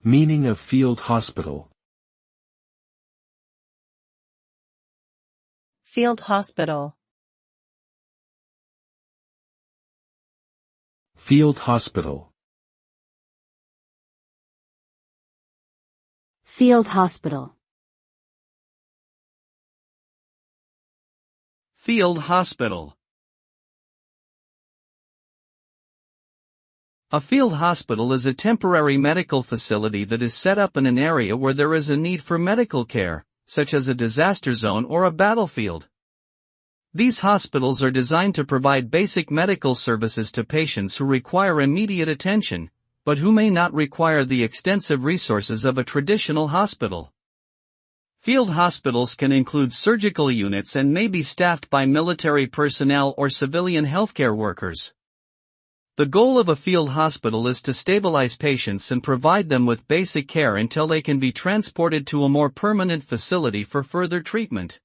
Meaning of field hospital. Field hospital. Field hospital. Field hospital. Field hospital. A field hospital is a temporary medical facility that is set up in an area where there is a need for medical care, such as a disaster zone or a battlefield. These hospitals are designed to provide basic medical services to patients who require immediate attention, but who may not require the extensive resources of a traditional hospital. Field hospitals can include surgical units and may be staffed by military personnel or civilian healthcare workers. The goal of a field hospital is to stabilize patients and provide them with basic care until they can be transported to a more permanent facility for further treatment.